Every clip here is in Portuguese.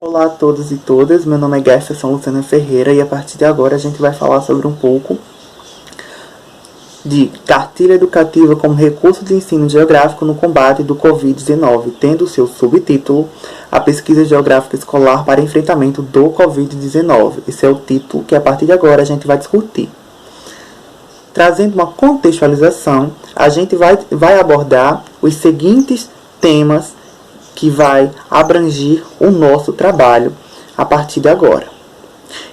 Olá a todos e todas, meu nome é Jefferson Luciana Ferreira e a partir de agora a gente vai falar sobre um pouco de cartilha educativa como recurso de ensino geográfico no combate do Covid-19, tendo seu subtítulo A Pesquisa Geográfica Escolar para Enfrentamento do Covid-19. Esse é o título que a partir de agora a gente vai discutir. Trazendo uma contextualização, a gente vai abordar os seguintes temas que vai abranger o nosso trabalho a partir de agora.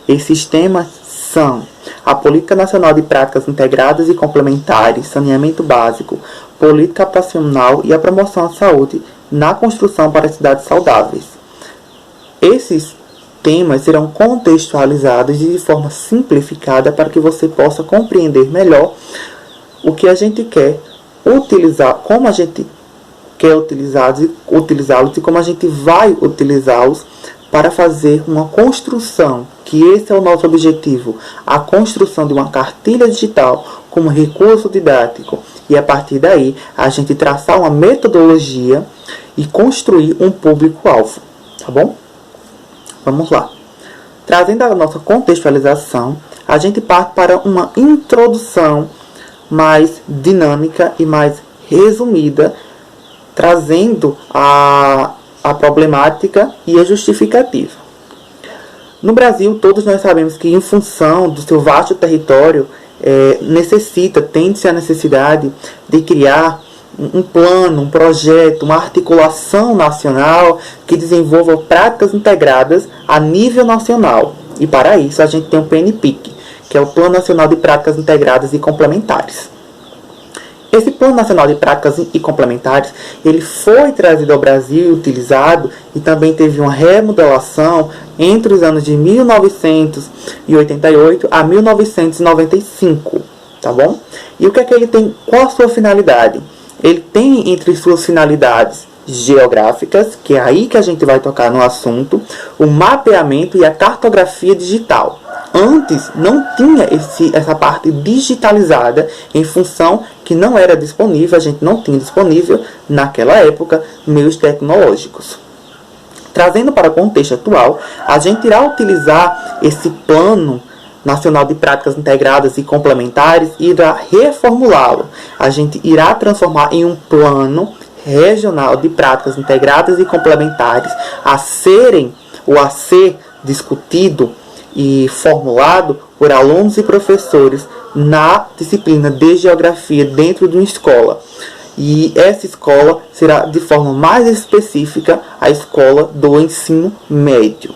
Esses temas são a Política Nacional de Práticas Integradas e Complementares, Saneamento Básico, Política Habitacional e a Promoção à Saúde na Construção para Cidades Saudáveis. Esses temas serão contextualizados de forma simplificada para que você possa compreender melhor o que a gente quer utilizar, como a gente quer utilizá-los e como a gente vai utilizá-los para fazer uma construção, que esse é o nosso objetivo, a construção de uma cartilha digital como recurso didático e a partir daí a gente traçar uma metodologia e construir um público-alvo, tá bom? Vamos lá. Trazendo a nossa contextualização, a gente parte para uma introdução mais dinâmica e mais resumida, trazendo a problemática e a justificativa. No Brasil, todos nós sabemos que, em função do seu vasto território, tem-se a necessidade de criar um plano, um projeto, uma articulação nacional que desenvolva práticas integradas a nível nacional. E para isso a gente tem o PNPIC, que é o Plano Nacional de Práticas Integradas e Complementares. Esse Plano Nacional de Práticas e Complementares, ele foi trazido ao Brasil e utilizado e também teve uma remodelação entre os anos de 1988 a 1995, tá bom? E o que é que ele tem? Qual a sua finalidade? Ele tem entre suas finalidades geográficas, que é aí que a gente vai tocar no assunto, o mapeamento e a cartografia digital. Antes não tinha essa parte digitalizada em função que não era disponível, a gente não tinha disponível naquela época meios tecnológicos. Trazendo para o contexto atual, a gente irá utilizar esse Plano Nacional de Práticas Integradas e Complementares e irá reformulá-lo. A gente irá transformar em um plano regional de práticas integradas e complementares a ser discutido e formulado por alunos e professores na disciplina de Geografia dentro de uma escola. E essa escola será de forma mais específica a escola do ensino médio.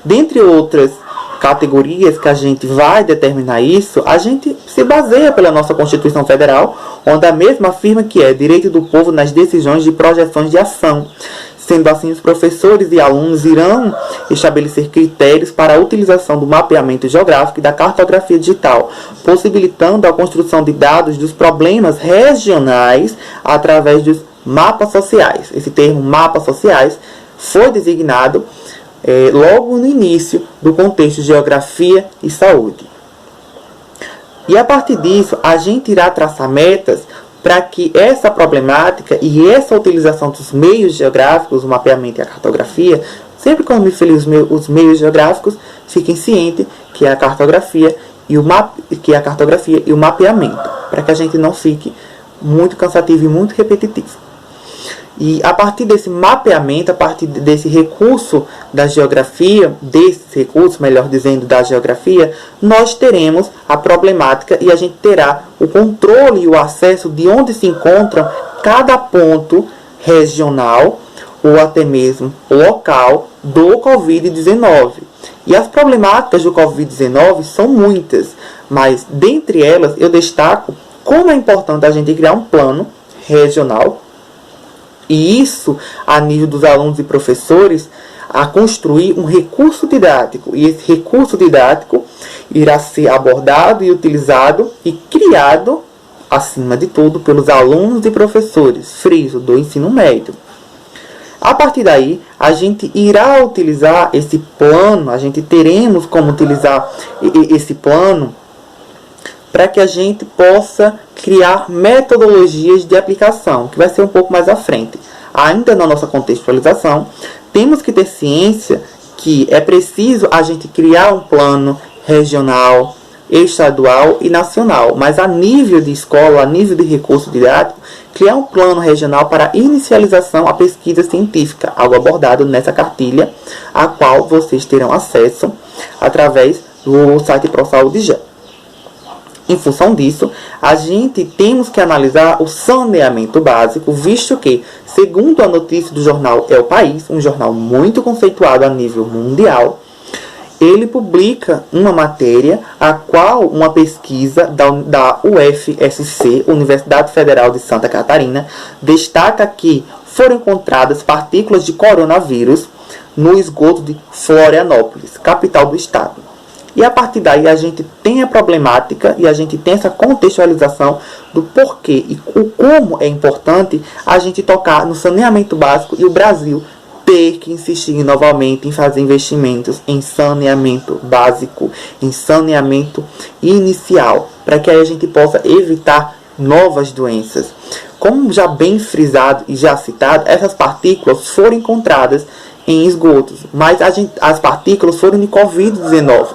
Dentre outras categorias que a gente vai determinar isso, a gente se baseia pela nossa Constituição Federal, onde a mesma afirma que é direito do povo nas decisões de projeções de ação. Sendo assim, os professores e alunos irão estabelecer critérios para a utilização do mapeamento geográfico e da cartografia digital, possibilitando a construção de dados dos problemas regionais através dos mapas sociais. Esse termo mapas sociais foi designado logo no início do contexto de geografia e saúde. E a partir disso, a gente irá traçar metas para que essa problemática e essa utilização dos meios geográficos, o mapeamento e a cartografia, sempre quando me referir os meios geográficos, fiquem cientes que é a cartografia e o mapeamento, para que a gente não fique muito cansativo e muito repetitivo. E a partir desse mapeamento, a partir desse recurso da geografia, da geografia, nós teremos a problemática e a gente terá o controle e o acesso de onde se encontram cada ponto regional ou até mesmo local do Covid-19. E as problemáticas do Covid-19 são muitas, mas dentre elas eu destaco como é importante a gente criar um plano regional. E isso, a nível dos alunos e professores, a construir um recurso didático. E esse recurso didático irá ser abordado e utilizado e criado, acima de tudo, pelos alunos e professores, friso, do ensino médio. A partir daí, a gente irá utilizar esse plano, a gente teremos como utilizar esse plano para que a gente possa criar metodologias de aplicação, que vai ser um pouco mais à frente. Ainda na nossa contextualização, temos que ter ciência que é preciso a gente criar um plano regional, estadual e nacional, mas a nível de escola, a nível de recurso didático, criar um plano regional para inicialização à pesquisa científica, algo abordado nessa cartilha, a qual vocês terão acesso através do site ProSaúde Já. Em função disso, a gente temos que analisar o saneamento básico, visto que, segundo a notícia do jornal É o País, um jornal muito conceituado a nível mundial, ele publica uma matéria a qual uma pesquisa da UFSC, Universidade Federal de Santa Catarina, destaca que foram encontradas partículas de coronavírus no esgoto de Florianópolis, capital do estado. E a partir daí a gente tem a problemática e a gente tem essa contextualização do porquê e o como é importante a gente tocar no saneamento básico e o Brasil ter que insistir novamente em fazer investimentos em saneamento básico, em saneamento inicial, para que aí a gente possa evitar novas doenças. Como já bem frisado e já citado, essas partículas foram encontradas em esgotos, mas as partículas foram de Covid-19.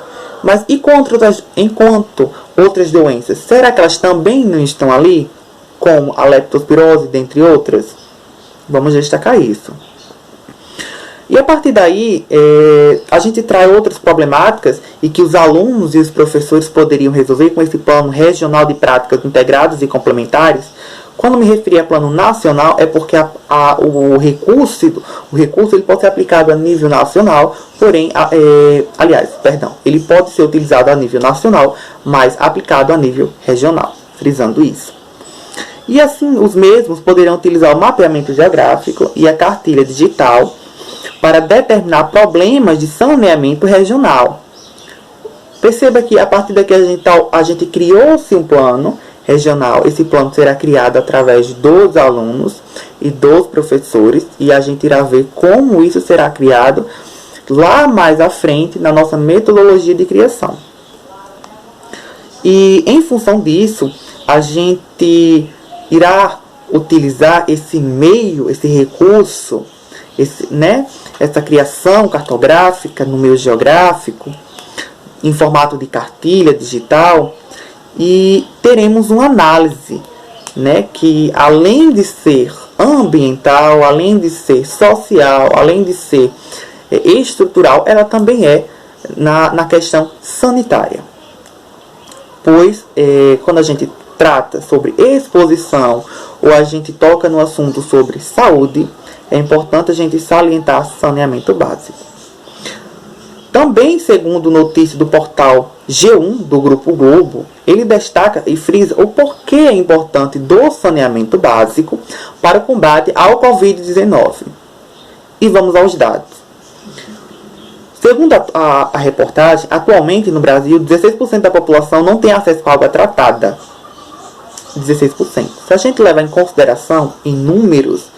Mas enquanto outras doenças, será que elas também não estão ali? Como a leptospirose, dentre outras? Vamos destacar isso. E a partir daí, a gente traz outras problemáticas e que os alunos e os professores poderiam resolver com esse plano regional de práticas integradas e complementares. Quando me referi a plano nacional, é porque o recurso ele pode ser aplicado a nível nacional, porém, ele pode ser utilizado a nível nacional, mas aplicado a nível regional, frisando isso. E assim, os mesmos poderão utilizar o mapeamento geográfico e a cartilha digital para determinar problemas de saneamento regional. Perceba que a partir daqui a gente criou-se um plano regional. Esse plano será criado através dos alunos e dos professores e a gente irá ver como isso será criado lá mais à frente na nossa metodologia de criação. E em função disso, a gente irá utilizar esse meio, esse recurso, essa criação cartográfica no meio geográfico, em formato de cartilha digital, e teremos uma análise, que além de ser ambiental, além de ser social, além de ser estrutural, ela também é na questão sanitária. Pois, quando a gente trata sobre exposição ou a gente toca no assunto sobre saúde, é importante a gente salientar saneamento básico. Também, segundo notícia do portal G1 do Grupo Globo, ele destaca e frisa o porquê é importante do saneamento básico para o combate ao Covid-19. E vamos aos dados. Segundo a reportagem, atualmente no Brasil, 16% da população não tem acesso à água tratada. 16%. Se a gente levar em consideração em números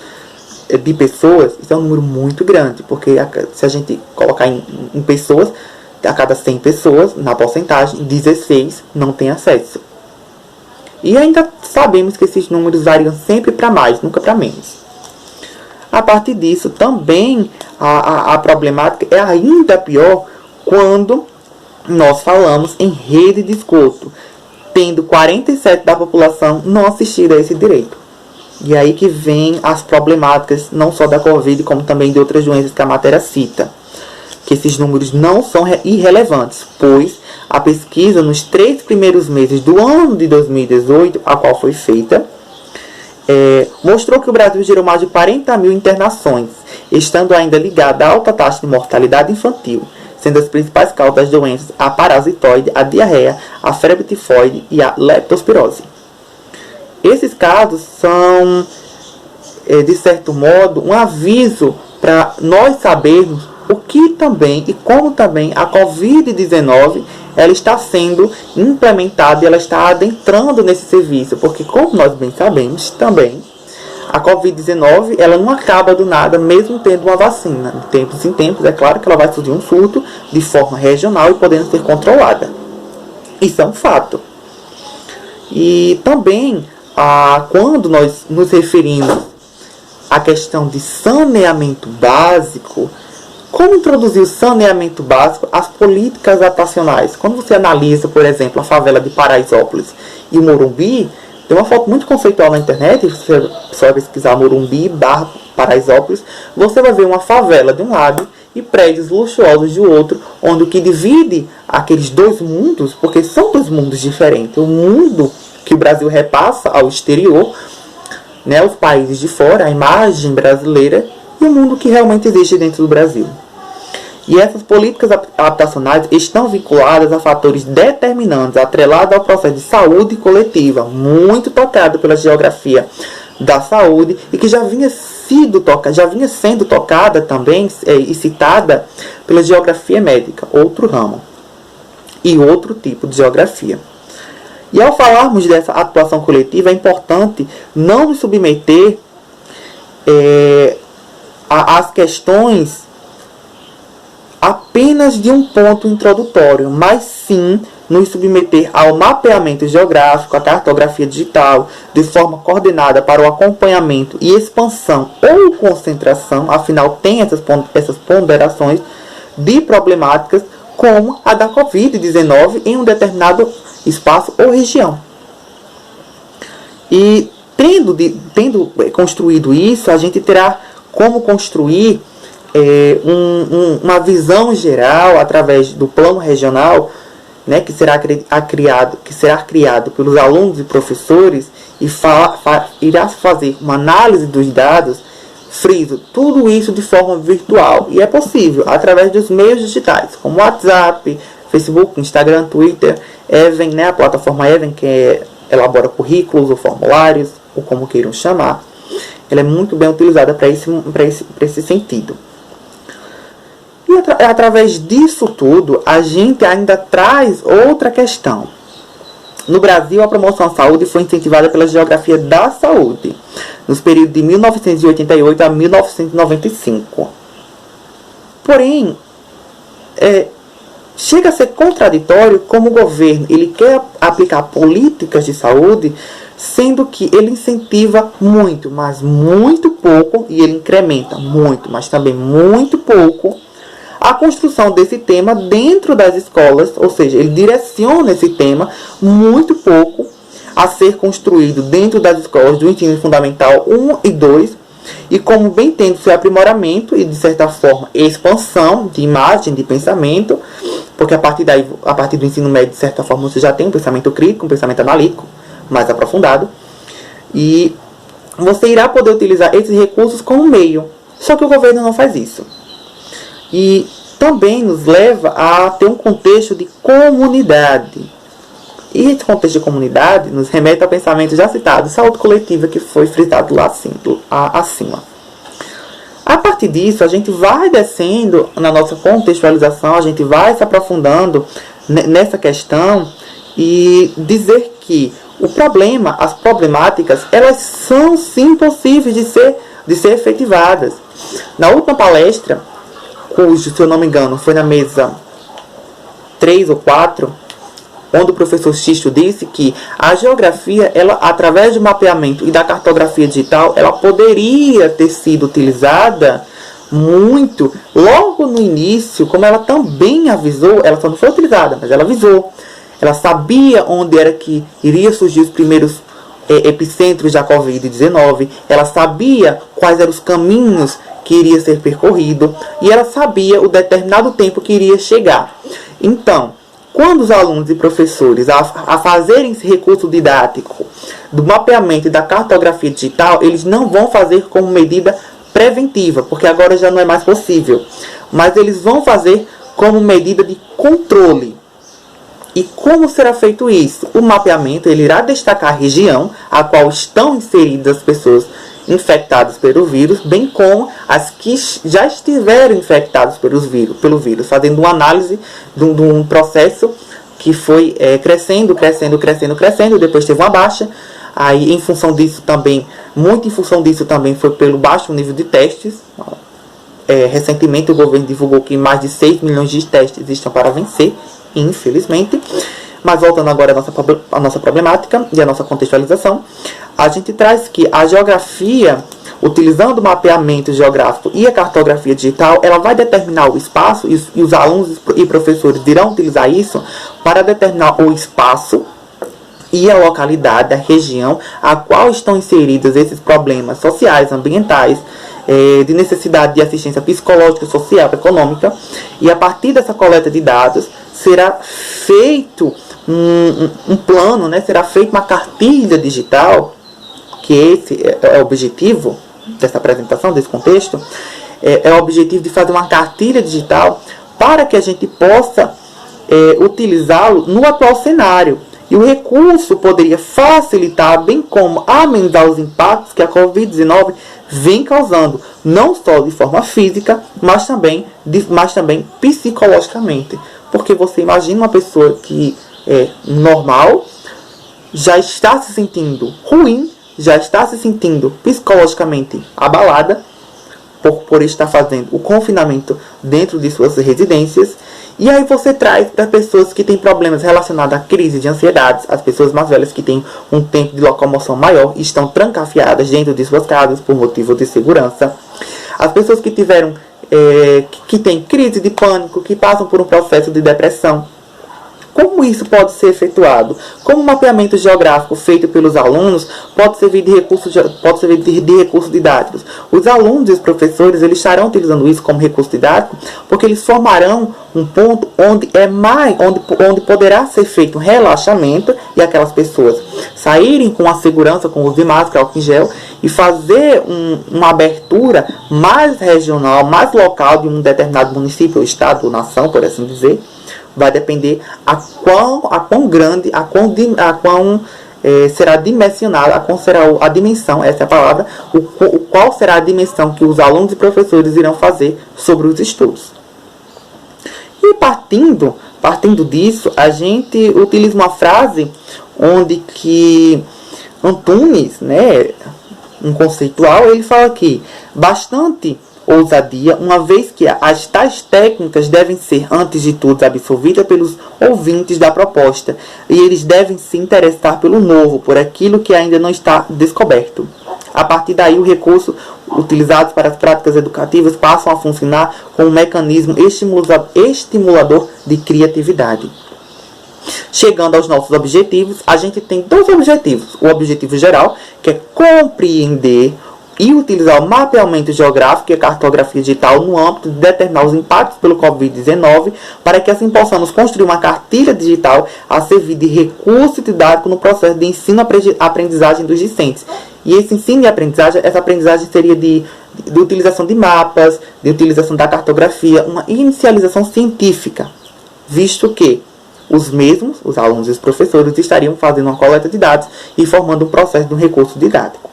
de pessoas, isso é um número muito grande, porque se a gente colocar em pessoas, a cada 100 pessoas, na porcentagem, 16 não tem acesso. E ainda sabemos que esses números variam sempre para mais, nunca para menos. A partir disso, também a problemática é ainda pior quando nós falamos em rede de esgoto, tendo 47% da população não assistida a esse direito. E aí que vem as problemáticas, não só da Covid, como também de outras doenças que a matéria cita. Que esses números não são irrelevantes, pois a pesquisa nos 3 primeiros meses do ano de 2018, a qual foi feita, mostrou que o Brasil gerou mais de 40 mil internações, estando ainda ligada à alta taxa de mortalidade infantil, sendo as principais causas das doenças a parasitoide, a diarreia, a febre tifoide e a leptospirose. Esses casos são, de certo modo, um aviso para nós sabermos o que também e como também a Covid-19 ela está sendo implementada e ela está adentrando nesse serviço. Porque, como nós bem sabemos também, a Covid-19 ela não acaba do nada, mesmo tendo uma vacina. De tempos em tempos, é claro que ela vai surgir um surto de forma regional e podendo ser controlada. Isso é um fato. E também, quando nós nos referimos a questão de saneamento básico, como introduzir o saneamento básico às políticas habitacionais? Quando você analisa, por exemplo, a favela de Paraisópolis e o Morumbi, tem uma foto muito conceitual na internet, se você vai pesquisar Morumbi / Paraisópolis, você vai ver uma favela de um lado e prédios luxuosos de outro, onde o que divide aqueles dois mundos, porque são dois mundos diferentes, o mundo que o Brasil repassa ao exterior, né, os países de fora, a imagem brasileira, e o mundo que realmente existe dentro do Brasil. E essas políticas habitacionais estão vinculadas a fatores determinantes, atrelados ao processo de saúde coletiva, muito tocado pela geografia da saúde, e que já vinha sendo tocada também e citada pela geografia médica, outro ramo, e outro tipo de geografia. E ao falarmos dessa atuação coletiva, é importante não nos submeter às questões apenas de um ponto introdutório, mas sim nos submeter ao mapeamento geográfico, à cartografia digital, de forma coordenada para o acompanhamento e expansão ou concentração, afinal tem essas ponderações de problemáticas como a da Covid-19 em um determinado espaço ou região. E tendo construído isso, a gente terá como construir uma visão geral através do plano regional, né, que será criado pelos alunos e professores, e irá fazer uma análise dos dados. Friso, tudo isso de forma virtual, e é possível através dos meios digitais, como WhatsApp, Facebook, Instagram, Twitter, Even, né, a plataforma Even, que elabora currículos ou formulários, ou como queiram chamar. Ela é muito bem utilizada para esse sentido. E através disso tudo, a gente ainda traz outra questão. No Brasil, a promoção à saúde foi incentivada pela geografia da saúde, nos períodos de 1988 a 1995. Porém, chega a ser contraditório como o governo ele quer aplicar políticas de saúde, sendo que ele incentiva muito, mas muito pouco, e ele incrementa muito, mas também muito pouco, a construção desse tema dentro das escolas, ou seja, ele direciona esse tema muito pouco a ser construído dentro das escolas do ensino fundamental 1 e 2, e como bem tendo seu aprimoramento e, de certa forma, expansão de imagem, de pensamento, porque a partir do ensino médio, de certa forma, você já tem um pensamento crítico, um pensamento analítico mais aprofundado, e você irá poder utilizar esses recursos como meio. Só que o governo não faz isso. E também nos leva a ter um contexto de comunidade. E esse contexto de comunidade nos remete ao pensamento já citado, saúde coletiva, que foi frisado lá acima. A partir disso, a gente vai descendo na nossa contextualização, a gente vai se aprofundando nessa questão e dizer que o problema, as problemáticas, elas são sim possíveis de ser efetivadas. Na última palestra, cujo, se eu não me engano, foi na mesa 3 ou 4, onde o professor Xisto disse que a geografia, ela, através do mapeamento e da cartografia digital, ela poderia ter sido utilizada muito logo no início, como ela também avisou. Ela só não foi utilizada, mas ela avisou. Ela sabia onde era que iria surgir os primeiros epicentros da Covid-19, ela sabia quais eram os caminhos que iria ser percorrido, e ela sabia o determinado tempo que iria chegar. Então, quando os alunos e professores, a fazerem esse recurso didático do mapeamento e da cartografia digital, eles não vão fazer como medida preventiva, porque agora já não é mais possível, mas eles vão fazer como medida de controle. E como será feito isso? O mapeamento ele irá destacar a região a qual estão inseridas as pessoas infectadas pelo vírus, bem como as que já estiveram infectadas pelo vírus, fazendo uma análise de um processo que foi crescendo, depois teve uma baixa. Aí, muito em função disso também foi pelo baixo nível de testes. Recentemente o governo divulgou que mais de 6 milhões de testes estão para vencer, infelizmente. Mas voltando agora à nossa problemática e à nossa contextualização, a gente traz que a geografia, utilizando o mapeamento geográfico e a cartografia digital, ela vai determinar o espaço e os alunos e professores irão utilizar isso para determinar o espaço e a localidade, a região a qual estão inseridos esses problemas sociais, ambientais, de necessidade de assistência psicológica, social, econômica, e a partir dessa coleta de dados será feito um plano, né? Será feita uma cartilha digital, que esse é o objetivo dessa apresentação, desse contexto, é o objetivo de fazer uma cartilha digital para que a gente possa utilizá-lo no atual cenário. E o recurso poderia facilitar, bem como amenizar os impactos que a Covid-19 vem causando, não só de forma física, mas também psicologicamente. Porque você imagina uma pessoa que é normal, já está se sentindo ruim, já está se sentindo psicologicamente abalada, por estar fazendo o confinamento dentro de suas residências. E aí você traz para pessoas que têm problemas relacionados à crise de ansiedade, as pessoas mais velhas que têm um tempo de locomoção maior e estão trancafiadas dentro de suas casas por motivo de segurança. As pessoas que tiveram, que têm crise de pânico, que passam por um processo de depressão. Como isso pode ser efetuado? Como o mapeamento geográfico feito pelos alunos pode servir de recursos didáticos? Os alunos e os professores eles estarão utilizando isso como recurso didático porque eles formarão um ponto onde poderá ser feito um relaxamento e aquelas pessoas saírem com a segurança, com o uso de máscara, álcool em gel e fazer uma abertura mais regional, mais local de um determinado município, ou estado, ou nação, por assim dizer. Vai depender a quão grande, será dimensionada, a qual será a dimensão, essa é a palavra, qual será a dimensão que os alunos e professores irão fazer sobre os estudos. E partindo disso, a gente utiliza uma frase onde que Antunes, né, um conceitual, ele fala que bastante ousadia, uma vez que as tais técnicas devem ser, antes de tudo, absorvidas pelos ouvintes da proposta, e eles devem se interessar pelo novo, por aquilo que ainda não está descoberto. A partir daí, o recurso utilizado para as práticas educativas passam a funcionar como um mecanismo estimulador de criatividade. Chegando aos nossos objetivos, a gente tem dois objetivos. O objetivo geral, que é compreender e utilizar o mapeamento geográfico e a cartografia digital no âmbito de determinar os impactos pelo Covid-19, para que assim possamos construir uma cartilha digital a servir de recurso didático no processo de ensino-aprendizagem dos discentes. E esse ensino e aprendizagem, essa aprendizagem seria de utilização de mapas, de utilização da cartografia, uma inicialização científica, visto que os alunos e os professores, estariam fazendo uma coleta de dados e formando um processo de um recurso didático.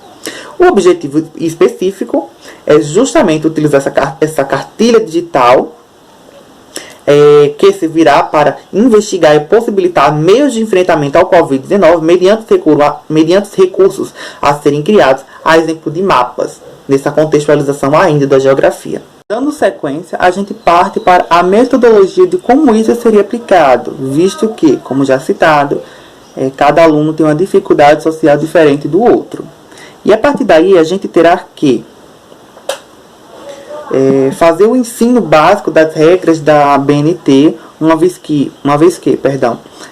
O objetivo específico é justamente utilizar essa cartilha digital que servirá para investigar e possibilitar meios de enfrentamento ao Covid-19 mediante recursos a serem criados, a exemplo de mapas, nessa contextualização ainda da geografia. Dando sequência, a gente parte para a metodologia de como isso seria aplicado, visto que, como já citado, cada aluno tem uma dificuldade social diferente do outro. E a partir daí a gente terá que fazer o ensino básico das regras da BNT, uma vez que,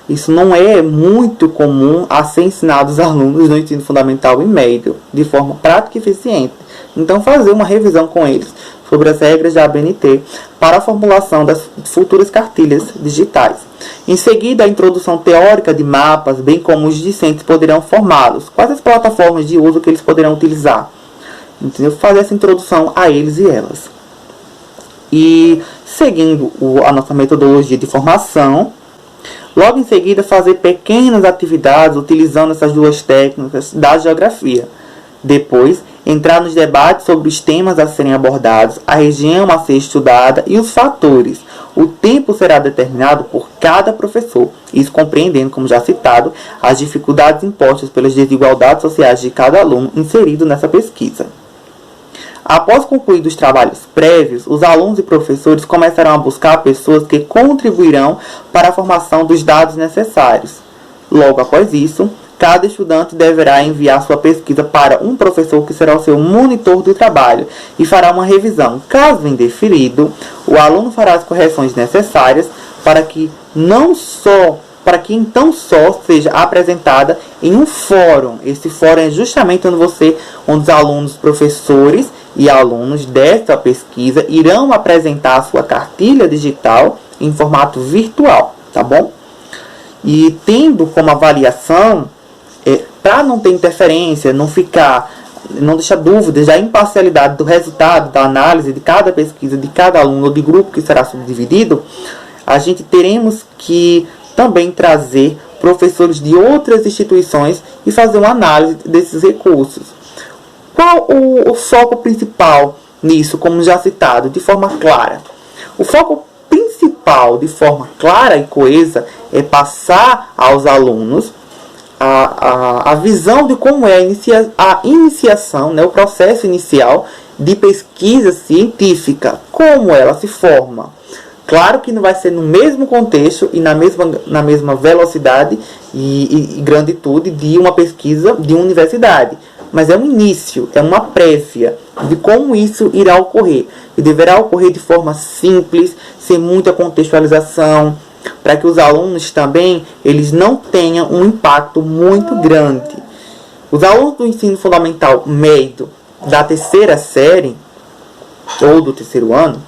isso não é muito comum a ser ensinado aos alunos no ensino fundamental e médio, de forma prática e eficiente. Então fazer uma revisão com eles sobre as regras da ABNT para a formulação das futuras cartilhas digitais. Em seguida, a introdução teórica de mapas, bem como os discentes poderão formá-los. Quais as plataformas de uso que eles poderão utilizar? Entendeu? Fazer essa introdução a eles e elas. E seguindo a nossa metodologia de formação, logo em seguida fazer pequenas atividades utilizando essas duas técnicas da geografia. Depois, entrar nos debates sobre os temas a serem abordados, a região a ser estudada e os fatores. O tempo será determinado por cada professor, isso compreendendo, como já citado, as dificuldades impostas pelas desigualdades sociais de cada aluno inserido nessa pesquisa. Após concluídos os trabalhos prévios, os alunos e professores começarão a buscar pessoas que contribuirão para a formação dos dados necessários. Logo após isso, cada estudante deverá enviar sua pesquisa para um professor que será o seu monitor do trabalho e fará uma revisão. Caso indeferido, o aluno fará as correções necessárias para que então só seja apresentada em um fórum. Esse fórum é justamente onde os alunos, professores e alunos dessa pesquisa irão apresentar a sua cartilha digital em formato virtual, tá bom? E tendo como avaliação, para não ter interferência, não deixar dúvidas da imparcialidade do resultado da análise de cada pesquisa, de cada aluno ou de grupo que será subdividido, a gente teremos que também trazer professores de outras instituições e fazer uma análise desses recursos. Qual o foco principal nisso, como já citado, de forma clara? O foco principal, de forma clara e coesa, é passar aos alunos a visão de como é a iniciação, né, o processo inicial de pesquisa científica, como ela se forma. Claro que não vai ser no mesmo contexto e na mesma velocidade e granditude de uma pesquisa de uma universidade, mas é um início, é uma prévia de como isso irá ocorrer. E deverá ocorrer de forma simples, sem muita contextualização, para que os alunos também eles não tenham um impacto muito grande. Os alunos do ensino fundamental médio da terceira série ou do terceiro ano,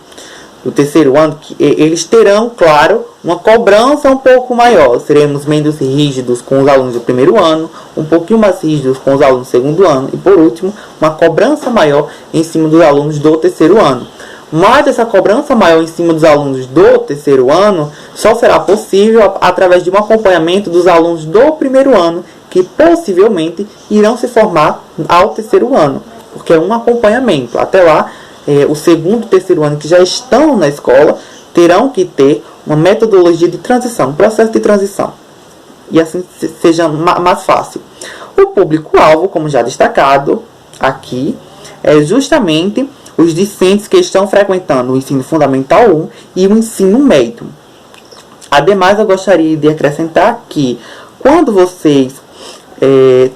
eles terão, claro, uma cobrança um pouco maior. Seremos menos rígidos com os alunos do primeiro ano, um pouquinho mais rígidos com os alunos do segundo ano e, por último, uma cobrança maior em cima dos alunos do terceiro ano. Mas essa cobrança maior em cima dos alunos do terceiro ano só será possível através de um acompanhamento dos alunos do primeiro ano, que possivelmente irão se formar ao terceiro ano, porque é um acompanhamento. Até lá, o segundo e terceiro ano que já estão na escola terão que ter uma metodologia de transição, um processo de transição, e assim seja mais fácil. O público-alvo, como já destacado aqui, é justamente os discentes que estão frequentando o ensino fundamental 1 e o ensino médio. Ademais, eu gostaria de acrescentar que quando vocês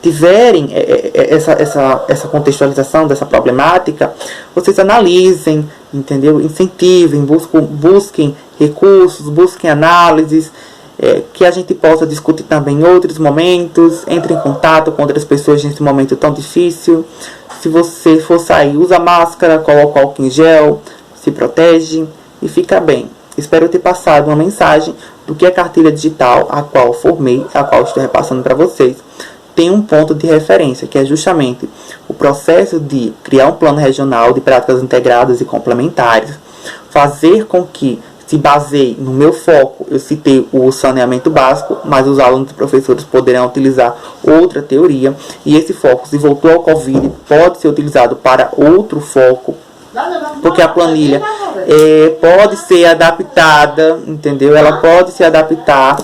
tiverem essa contextualização dessa problemática, vocês analisem, entendeu? Incentivem, busquem recursos, busquem análises, que a gente possa discutir também em outros momentos. Entre em contato com outras pessoas nesse momento tão difícil. Se você for sair, usa máscara, coloca álcool em gel, se protege e fica bem. Espero ter passado uma mensagem do que a cartilha digital, a qual formei, a qual estou repassando para vocês, tem um ponto de referência, que é justamente o processo de criar um plano regional de práticas integradas e complementares, fazer com que se baseie no meu foco. Eu citei o saneamento básico, mas os alunos e professores poderão utilizar outra teoria, e esse foco, se voltou ao Covid, pode ser utilizado para outro foco, porque a planilha pode ser adaptada, entendeu? Ela pode se adaptar,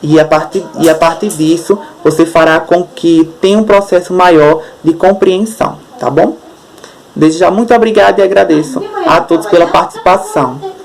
e a partir disso você fará com que tenha um processo maior de compreensão, tá bom? Desde já, muito obrigado e agradeço a todos pela participação.